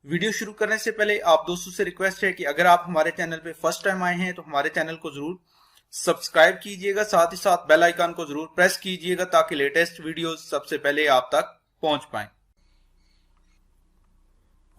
Video शुरू करने से पहले आप दोस्तों से रिक्वेस्ट है कि अगर आप हमारे चैनल पे फर्स्ट टाइम आए हैं तो हमारे चैनल को जरूर सब्सक्राइब कीजिएगा, साथ ही साथ बेल आइकन को जरूर प्रेस कीजिएगा ताकि लेटेस्ट वीडियोस सबसे पहले आप तक पहुंच पाएं।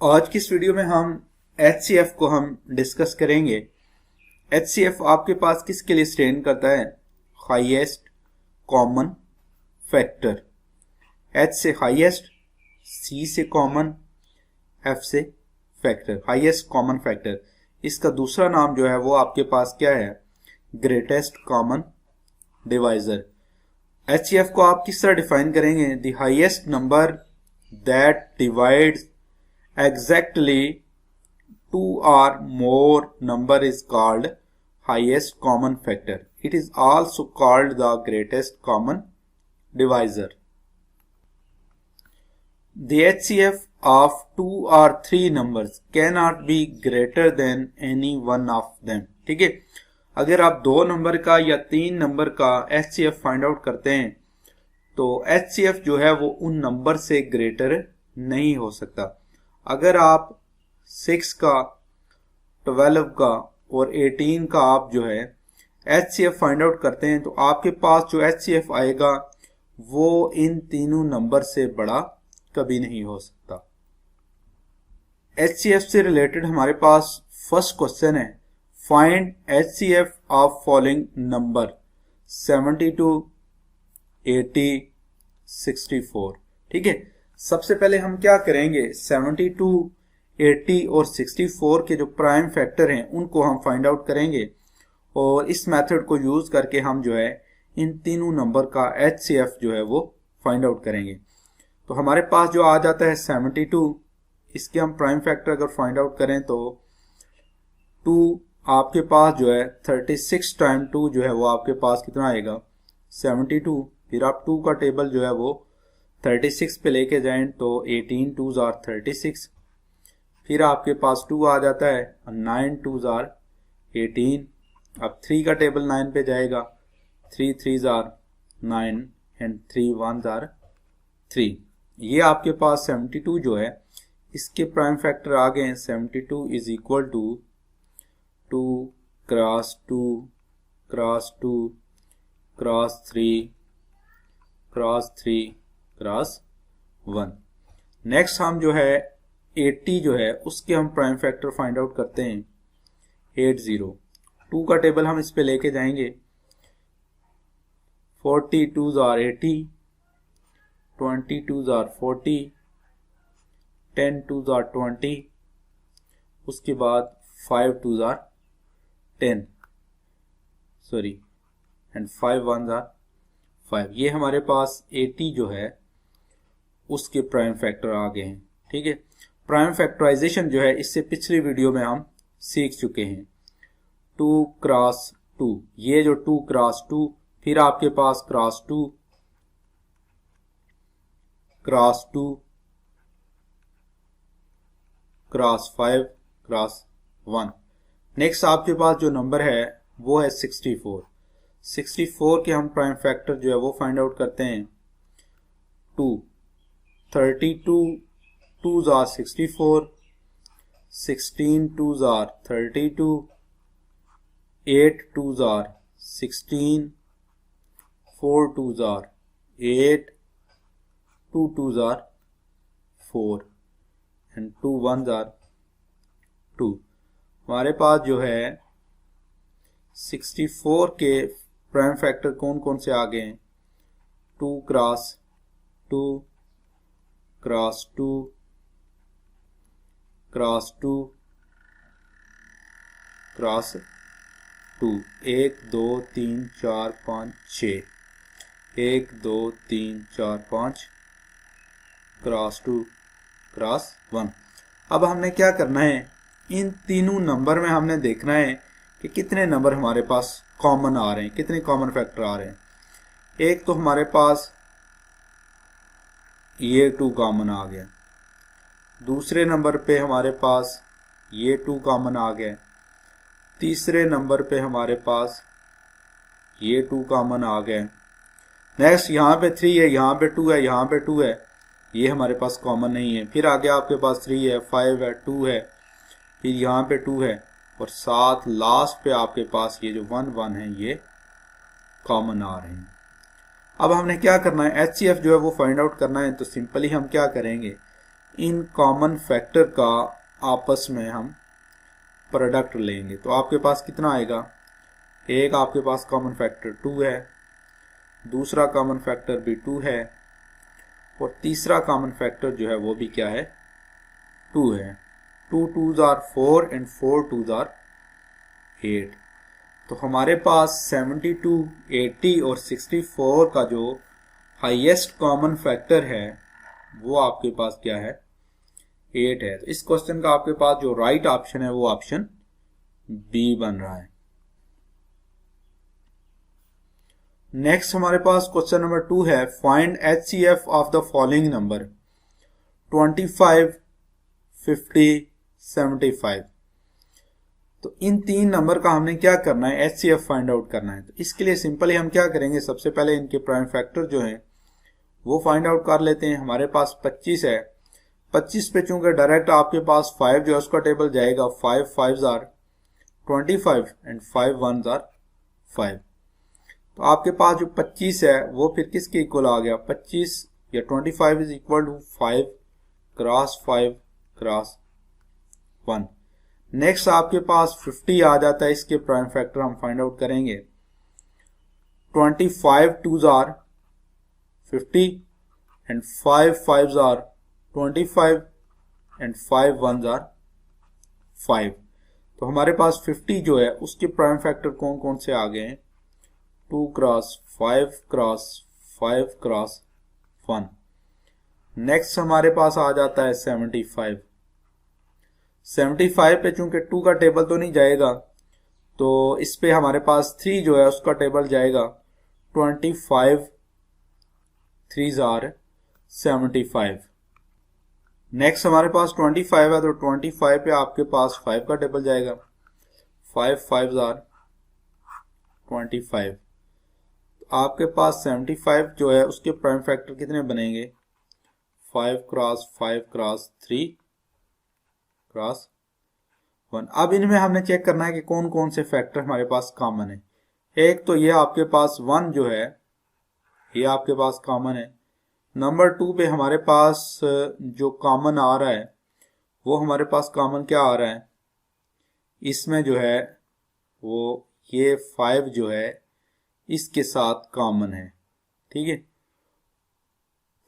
आज की इस वीडियो में हम HCF को हम डिस्कस करेंगे। HCF आपके पास किसके लिए स्टैंड करता है? Highest common factor. H से हाईएस्ट, C से कॉमन, F से फैक्टर, हाईएस्ट कॉमन फैक्टर। इसका दूसरा नाम जो है वो आपके पास क्या है? Greatest common divisor. HCF को आप किस तरह डिफाइन करेंगे? The highest number that divides exactly two और more number is called highest common factor. It is also called the greatest common divisor. The HCF of 2 or 3 numbers cannot be greater than any one of them। ठीक है, अगर आप 2 number का या 3 number का HCF find out करते हैं तो HCF जो है वो उन नंबर से ग्रेटर नहीं हो सकता। अगर आप 6 का, 12 का और 18 का आप जो है HCF फाइंड आउट करते हैं तो आपके पास जो HCF आएगा वो इन तीनों नंबर से बड़ा कभी नहीं हो सकता। HCF से रिलेटेड हमारे पास फर्स्ट क्वेश्चन है, find HCF of following number 72, 80, 64। ठीक है, सबसे पहले हम क्या करेंगे? 72, 80 और 64 के जो प्राइम फैक्टर हैं उनको हम फाइंड आउट करेंगे और इस मेथड को यूज करके हम जो है इन तीनों नंबर का HCF जो है वो फाइंड आउट करेंगे। तो हमारे पास जो आ जाता है 72, इसके हम प्राइम फैक्टर अगर फाइंड आउट करें तो 2 आपके पास जो है 36 टाइम 2 जो है वो आपके पास कितना आएगा? 72। फिर आप 2 का टेबल जो है वो 36 पे लेके जाएं तो 18 2s आर 36। फिर आपके पास 2 आ जाता है, 9 2s आर 18। अब 3 का टेबल 9 पे जाएगा, 3 3s are 9 and 3 1s are 3। ये आपके पास 72 जो है इसके प्राइम फैक्टर आ गए हैं। 72 is equal to 2 cross 2 cross 2 cross 3 cross 3 cross 1। Next हम जो है 80 जो है उसके हम प्राइम फैक्टर फाइंड आउट करते हैं। 80, 2 का टेबल हम इस पे लेके जाएंगे, 40 2s are 80, 20 2s are 40, 10 2s are 20, उसके बाद 5 2s are 10 sorry and 5 1s are 5। ये हमारे पास 80 जो है उसके प्राइम फैक्टर आ गए हैं। ठीक है, प्राइम फैक्टराइजेशन जो है इससे पिछली वीडियो में हम सीख चुके हैं। 2 क्रॉस 2, ये जो 2 क्रॉस 2, फिर आपके पास cross 2 cross 2 cross 5 cross 1। Next आपके पास जो नंबर है वो है 64। 64 के हम प्राइम फैक्टर जो है वो फाइंड आउट करते हैं। 2 32 2s are 64, 16 2s are 32, 8 2s are 16, 4 2s are 8, 2 2s are 4 and 2 1s are 2। हमारे पास जो है 64 के प्राइम फैक्टर कौन कौन से आ गए हैं? 2 cross 2 cross 2 cross 2 cross 2। 1 2 3 4 5 6, 1 2 3 4 5 cross 2 cross 1। अब हमने क्या करना है? इन तीनों नंबर में हमने देखना है कि कितने नंबर हमारे पास कॉमन आ रहे हैं, कितने कॉमन फैक्टर आ रहे हैं। एक तो हमारे पास ये 2 कॉमन आ गया, दूसरे नंबर पे हमारे पास ये 2 कॉमन आ गया, तीसरे नंबर पे हमारे पास ये 2 कॉमन आ गए। नेक्स्ट यहाँ पे 3 है, यहाँ पे 2 है, यहाँ पे 2 है, ये हमारे पास कॉमन नहीं है। फिर आगे आपके पास 3 है, 5 है, 2 है, फिर यहाँ पे 2 है, और साथ लास्ट पे आपके पास ये जो 1 1 है ये कॉमन आ रहे हैं। अब हमने क्या करना है, HCF जो है वो फाइंड आउट करना है। तो सिंपली हम क्या करेंगे, इन कॉमन फैक्टर का आपस में हम प्रोडक्ट लेंगे। तो आपके पास कितना आएगा, एक आपके पास कॉमन फैक्टर 2 है, दूसरा कॉमन फैक्टर भी 2 है, और तीसरा कॉमन फैक्टर जो है वो भी क्या है, 2 है। 2 2s are 4 and 4 2s are 8। तो हमारे पास 72, 80 और 64 का जो हाईएस्ट कॉमन फैक्टर है वो आपके पास क्या है, 8 है। तो इस क्वेश्चन का आपके पास जो राइट ऑप्शन है वो ऑप्शन बी बन रहा है। नेक्स्ट हमारे पास क्वेश्चन नंबर 2 है, find HCF of the following number 25, 50, 75। तो इन तीन नंबर का हमने क्या करना है, HCF फाइंड आउट करना है। तो इसके लिए सिंपली हम क्या करेंगे, सबसे पहले इनके प्राइम फैक्टर जो हैं वो फाइंड आउट कर लेते हैं। हमारे पास 25 है, 25 पे चूंकि डायरेक्ट आपके पास 5 जो है उसका टेबल जाएगा, 5 5s are 25 and 5 1s are 5। तो आपके पास जो 25 है वो फिर किसके इक्वल आ गया, 25 या 25 is equal to 5 cross 5 cross 1। Next आपके पास 50 आ जाता है, इसके प्राइम फैक्टर हम फाइंड आउट करेंगे। 25 2s are 50 and 5 5s are 25 and 5 1s are 5। तो हमारे पास 50 जो है उसके प्राइम फैक्टर कौन कौन से आ गए हैं, 2 क्रॉस 5 क्रॉस 5 क्रॉस 1। नेक्स्ट हमारे पास आ जाता है 75। 75 पे चूंकि 2 का टेबल तो नहीं जाएगा, तो इस पे हमारे पास 3 जो है उसका टेबल जाएगा। 25 3s are 75। नेक्स्ट हमारे पास 25 है, तो 25 पे आपके पास 5 का टेबल जाएगा, 5 5s are 25। आपके पास 75 जो है उसके प्राइम फैक्टर कितने बनेंगे, 5 क्रॉस 5 क्रॉस 3 क्रॉस 1। अब इनमें हमने चेक करना है कि कौन कौन से फैक्टर हमारे पास कॉमन है। एक तो ये आपके पास 1 जो है ये आपके पास कॉमन है। नंबर 2 पे हमारे पास जो कॉमन आ रहा है वो हमारे पास कॉमन क्या आ रहा है, इसमें जो है वो ये 5 जो है इसके साथ कॉमन है, ठीक है।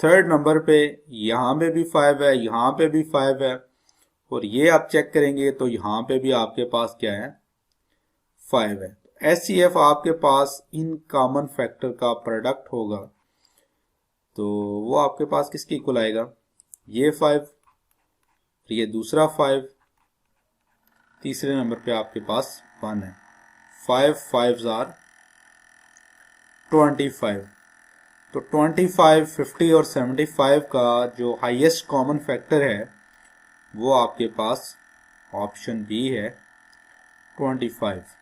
थर्ड नंबर पे यहाँ पे भी 5 है, यहाँ पे भी 5 है, और ये आप चेक करेंगे तो यहाँ पे भी आपके पास क्या है, 5 है। HCF आपके पास इन कॉमन फैक्टर का प्रोडक्ट होगा, तो वो आपके पास किसकी इक्वल आएगा, ये 5, ये दूसरा 5, तीसरे नंबर पे आपके पास 1 है। 5 5s are 25। तो 25, 50 और 75 का जो हाईएस्ट कॉमन फैक्टर है वो आपके पास ऑप्शन बी है, 25।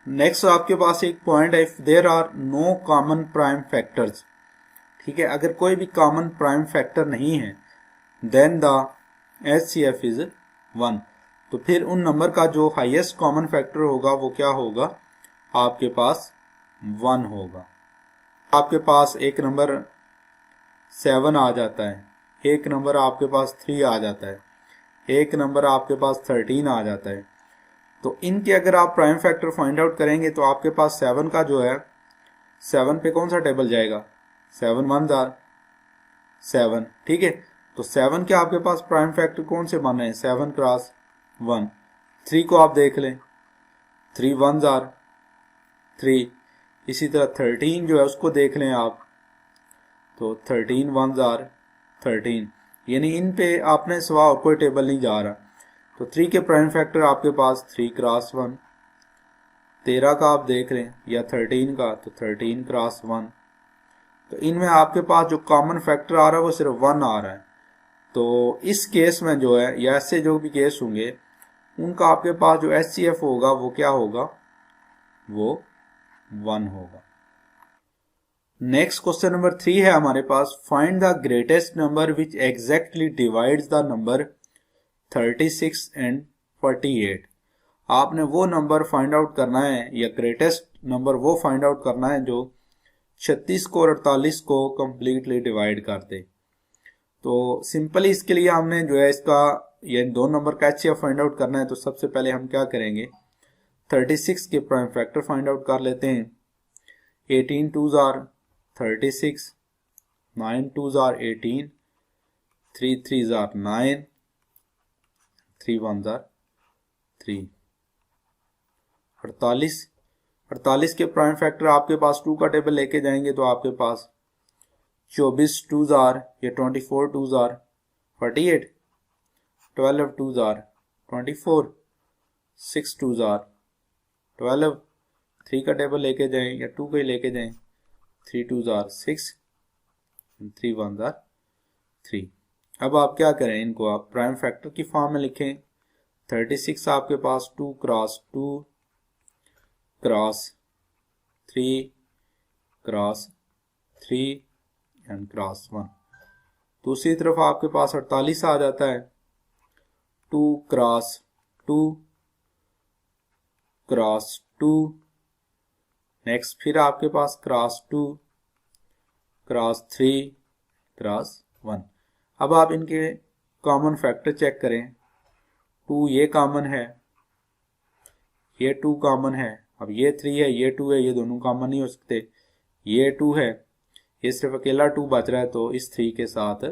नेक्स्ट आपके पास एक पॉइंट है, if there are no common prime factors, ठीक है, अगर कोई भी कॉमन प्राइम फैक्टर नहीं है देन द HCF इज 1। तो फिर उन नंबर का जो हाईएस्ट कॉमन फैक्टर होगा वो क्या होगा, आपके पास 1 होगा। आपके पास एक नंबर 7 आ जाता है, एक नंबर आपके पास 3 आ जाता है, एक नंबर आपके पास 13 आ जाता है। तो इनके अगर आप प्राइम फैक्टर फाइंड आउट करेंगे तो आपके पास 7 का जो है 7 पे कौन सा टेबल जाएगा, 7 1s are 7, ठीक है। तो 7 के आपके पास प्राइम फैक्टर कौन से बन रहे हैं, 7 क्रॉस 1। 3 को आप देख लें, 3 1s are 3। इसी तरह 13 जो है उसको देख लें आप, तो 13 1s are 13, यानी इन पे आपने सिवा और कोई टेबल नहीं जा रहा। तो 3 के प्राइम फैक्टर आपके पास 3 क्रॉस 1। 13 का आप देख लें या 13 का, तो 13 क्रॉस 1। तो इनमें आपके पास जो कॉमन फैक्टर आ रहा है वो सिर्फ 1 आ रहा है। तो इस केस में जो है या ऐसे जो भी केस होंगे उनका आपके पास जो HCF होगा वो क्या होगा, वो 1 होगा। नेक्स्ट क्वेश्चन नंबर 3 है हमारे पास, find the greatest number which exactly divides the number 36 and 48। आपने वो नंबर फाइंड आउट करना है या ग्रेटेस्ट नंबर वो फाइंड आउट करना है जो 36 को और 48 को कंप्लीटली डिवाइड कर दे। तो सिंपली इसके लिए हमने जो है इसका ये दो नंबर का एचसीएफ फाइंड आउट करना है। तो सबसे पहले हम क्या करेंगे, 36 के प्राइम फैक्टर फाइंड आउट कर लेते हैं। 18 2s are 36, 9 2s are 18, 3 3s are 9, 3 1s are 3। 48 के प्राइम फैक्टर आपके पास 2 का टेबल लेके जाएंगे तो आपके पास 24 2s are या 24 2s are 48, 12 2s are 24, 6 2s are 12, 3 का टेबल लेके जाएं या 2 का ही लेके जाएं, 3 2s are 6, 3 1s are 3। अब आप क्या करें, इनको आप प्राइम फैक्टर की फॉर्म में लिखें। 36 आपके पास 2 cross 2 cross 3 cross 3 and cross 1। दूसरी तरफ आपके पास 48 आ जाता है 2 क्रॉस 2 क्रॉस 2, नेक्स्ट फिर आपके पास क्रॉस 2 क्रॉस 3 क्रॉस 1। अब आप इनके कॉमन फैक्टर चेक करें। 2 ये कॉमन है, ये 2 कॉमन है, अब ये 3 है, ये 2 है, ये दोनों कॉमन नहीं हो सकते। ये 2 है, ये सिर्फ अकेला 2 बच रहा है, तो इस 3 के साथ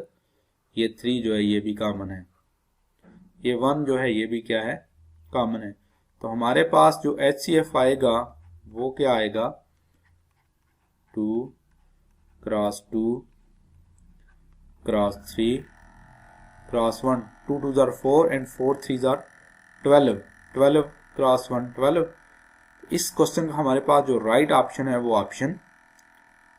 ये 3 जो है ये भी कॉमन है। ये 1 जो है ये भी क्या है, कॉमन है। तो हमारे पास जो एचसीएफ आएगा वो क्या आएगा, 2 cross 2 cross 3 cross 1, 2 2s are 4 and 4 3s are 12, 12 cross 1 12। इस क्वेश्चन का हमारे पास जो राइट ऑप्शन है वो ऑप्शन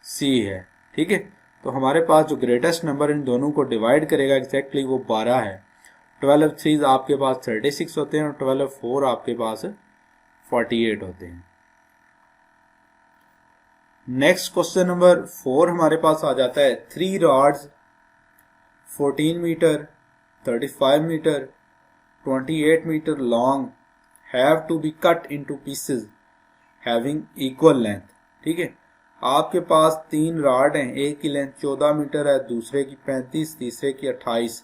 सी है। ठीक है, तो हमारे पास जो ग्रेटेस्ट नंबर इन दोनों को डिवाइड करेगा एग्जैक्टली वो 12 है। 12 3s आपके पास 36 होते हैं और 12 4 आपके पास 48 होते हैं। नेक्स्ट क्वेश्चन नंबर 4 हमारे पास आ जाता है, 3 rods 14 metre 35 metre 28 metre long have to be cut into pieces having equal length. ठीक है, आपके पास 3 रॉड हैं, एक की लेंथ 14 मीटर है, दूसरे की 35, तीसरे की 28।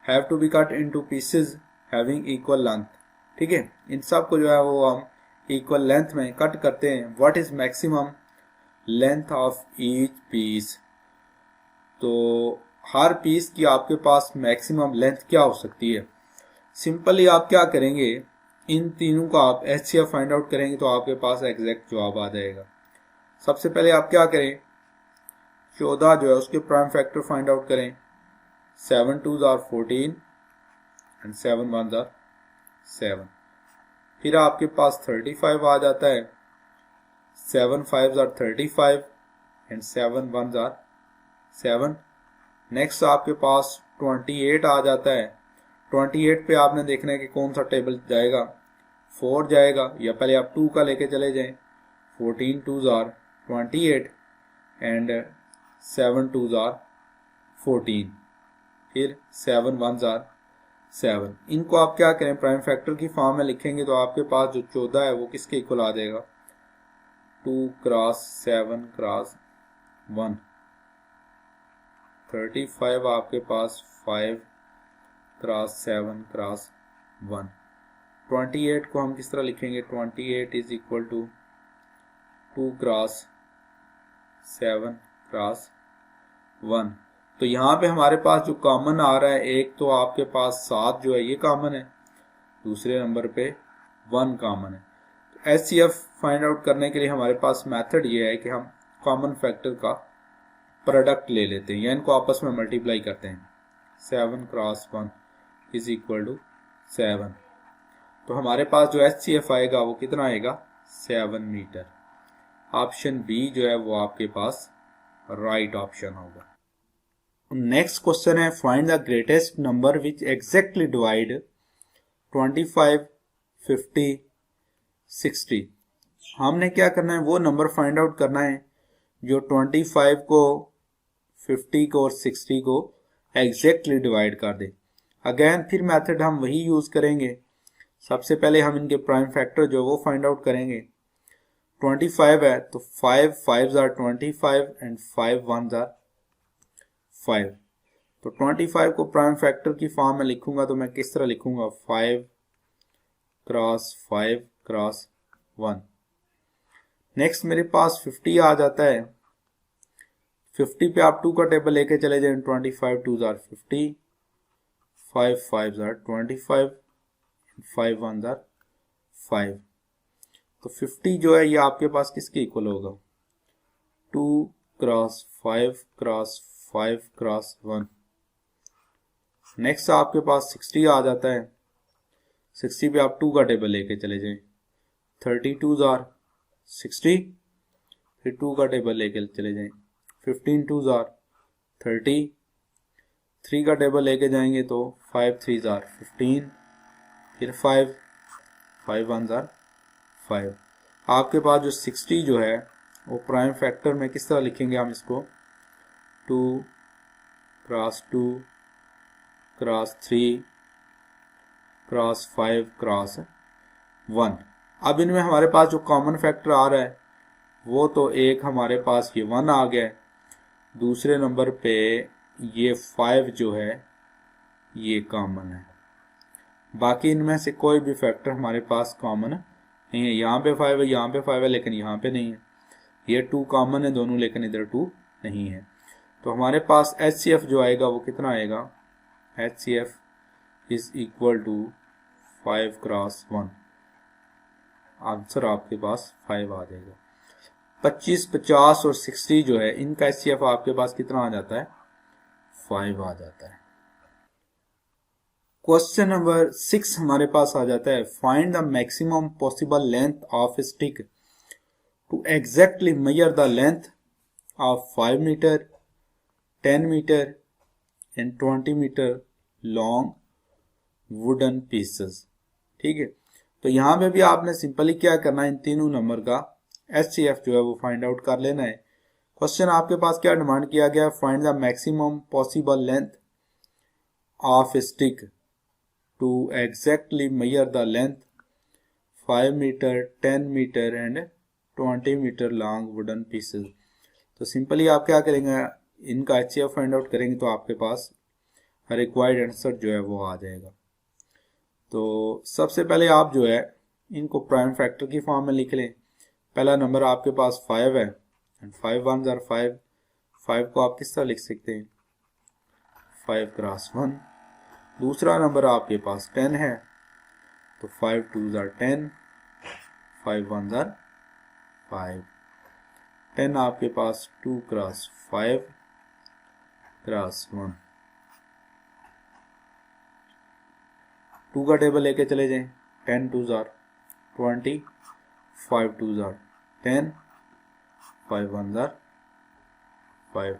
Have to be cut into pieces having equal length. ठीक है, इन सब को जो है वो हम इक्वल लेंथ में कट करते हैं। What is maximum length of each piece. तो हर पीस की आपके पास मैक्सिमम लेंथ क्या हो सकती है। सिंपली आप क्या करेंगे, इन तीनों का आप एचसीएफ फाइंड आउट करेंगे तो आपके पास एग्जैक्ट जवाब आ जाएगा। सबसे पहले आप क्या करें, 14 जो है उसके प्राइम फैक्टर फाइंड आउट करें। 7 2s are 14 and 7 1s are 7। फिर आपके पास 35 आ जाता है, 7 5s are 35 and 7 1s are 7। Next आपके पास 28 आ जाता है। 28 पे आपने देखना है कि कौन सा टेबल जाएगा, 4 जाएगा या पहले आप 2 का लेके चले जाएं। 14 2s are 28 and 7 2s are 14, फिर 7 1s are 7। इनको आप क्या करें, प्राइम फैक्टर की फॉर्म में लिखेंगे तो आपके पास जो 14 है वो किसके इक्वल आ जाएगा, 2 क्रॉस 7 क्रॉस 1। 35 आपके पास 5 क्रॉस 7 क्रॉस 1। 28 को हम किस तरह लिखेंगे, 28 is equal to 2 cross 7 cross 1। तो यहाँ पे हमारे पास जो कॉमन आ रहा है, एक तो आपके पास 7 जो है ये कॉमन है, दूसरे नंबर पे 1 कॉमन है। तो एचसीएफ फाइंड आउट करने के लिए हमारे पास मेथड ये है कि हम कॉमन फैक्टर का प्रोडक्ट ले लेते हैं या इनको आपस में मल्टीप्लाई करते हैं। 7 क्रॉस 1 इज इक्वल टू 7। तो हमारे पास जो एचसीएफ आएगा वो कितना आएगा, 7 मीटर। ऑप्शन बी जो है वो आपके पास राइट ऑप्शन होगा। नेक्स्ट क्वेश्चन है, find the greatest number which exactly divide 25 50 60। हमने क्या करना है, वो नंबर फाइंड आउट करना है जो 25 को 50 को और 60 को एग्जैक्टली डिवाइड कर दे। अगेन फिर मेथड हम वही यूज करेंगे। सबसे पहले हम इनके प्राइम फैक्टर जो वो फाइंड आउट करेंगे। 25 है तो 5 5s are 25 and 5 1s are 5। तो 25 को प्राइम फैक्टर की फॉर्म में लिखूंगा तो मैं किस तरह लिखूंगा, 5 क्रॉस 5 क्रॉस 1। नेक्स्ट मेरे पास 50 आ जाता है। 50 पे आप 2 का टेबल लेके चले जाएं, 25 2s are 50, 5 5s are 25, 5 1s are 5। तो 50 जो है ये आपके पास किसके इक्वल होगा, 2 क्रॉस 5 क्रॉस 5 क्रॉस 1। नेक्स्ट आपके पास 60 आ जाता है। 60 पे आप 2 का टेबल लेके चले जाएं, 32s are 60, फिर 2 का टेबल लेके चले जाएं, 15 2s are 30, 3 का टेबल लेके जाएंगे तो 5 3s are 15, फिर 5 1s are 5। आपके पास जो 60 जो है वो प्राइम फैक्टर में किस तरह लिखेंगे हम इसको, 2 क्रॉस 2 क्रॉस 3 क्रॉस 5 क्रॉस 1। अब इनमें हमारे पास जो कॉमन फैक्टर आ रहा है वो तो एक हमारे पास ये 1 आ गया, दूसरे नंबर पे ये 5 जो है ये कॉमन है। बाकी इनमें से कोई भी फैक्टर हमारे पास कॉमन नहीं है। यहाँ पे 5 है, यहाँ पे 5 है, लेकिन यहाँ पे नहीं है। ये 2 कॉमन है दोनों, लेकिन इधर 2 नहीं है। तो हमारे पास HCF जो आएगा वो कितना आएगा, HCF is equal to 5 cross 1। Answer आपके पास 5 आ जाएगा। 25 50 और 60 जो है इनका HCF आपके पास कितना आ जाता है, 5 आ जाता है। क्वेश्चन नंबर 6 हमारे पास आ जाता है, find the maximum possible length of stick to exactly measure the length of 5 metre 10 metre and 20 metre long wooden pieces. ठीक है, तो यहां पे भी आपने सिंपली क्या करना है, इन तीनों नंबर का HCF जो है वो फाइंड आउट कर लेना है। क्वेश्चन आपके पास क्या डिमांड किया गया, find the maximum possible length of stick to exactly measure the length 5 meter 10 meter and 20 meter long wooden pieces। तो सिंपली आप क्या करेंगे, इनका HCF फाइंड आउट करेंगे तो आपके पास रिक्वायर्ड आंसर जो है वो आ जाएगा। तो सबसे पहले आप जो है इनको प्राइम फैक्टर की फॉर्म में लिख लें। पहला नंबर आपके पास 5 है एंड 5 1s are 5। 5 को आप किस तरह लिख सकते हैं, 5 क्रॉस 1। दूसरा नंबर आपके पास 10 है तो 5 2s are 10, 5 1s are 5। 10 आपके पास 2 क्रॉस 5 क्रॉस 1। 2 का टेबल लेके चले जाएं, 10 2s are 20, 5 2s are 10, 5 1s are 5।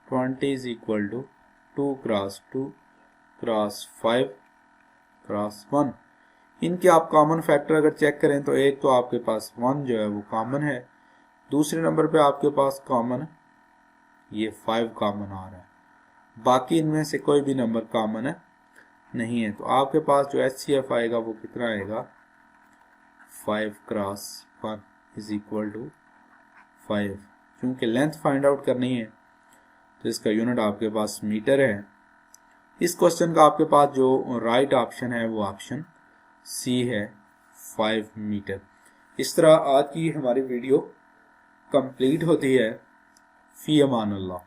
20 is equal to 2 cross 2 cross 5 cross 1। इनके आप कॉमन फैक्टर अगर चेक करें तो एक तो आपके पास 1 जो है वो कॉमन है, दूसरे नंबर पे आपके पास कॉमन ये 5 कॉमन आ रहा है, बाकी इनमें से कोई भी नंबर कॉमन नहीं है। तो आपके पास जो HCF आएगा वो कितना आएगा, 5 क्रॉस 1 इज इक्वल टू 5। क्योंकि लेंथ फाइंड आउट करनी है तो इसका यूनिट आपके पास मीटर है। इस क्वेश्चन का आपके पास जो राइट ऑप्शन है वो ऑप्शन C है, 5 मीटर। इस तरह आज की हमारी वीडियो कंप्लीट होती है। फी अमान अल्लाह।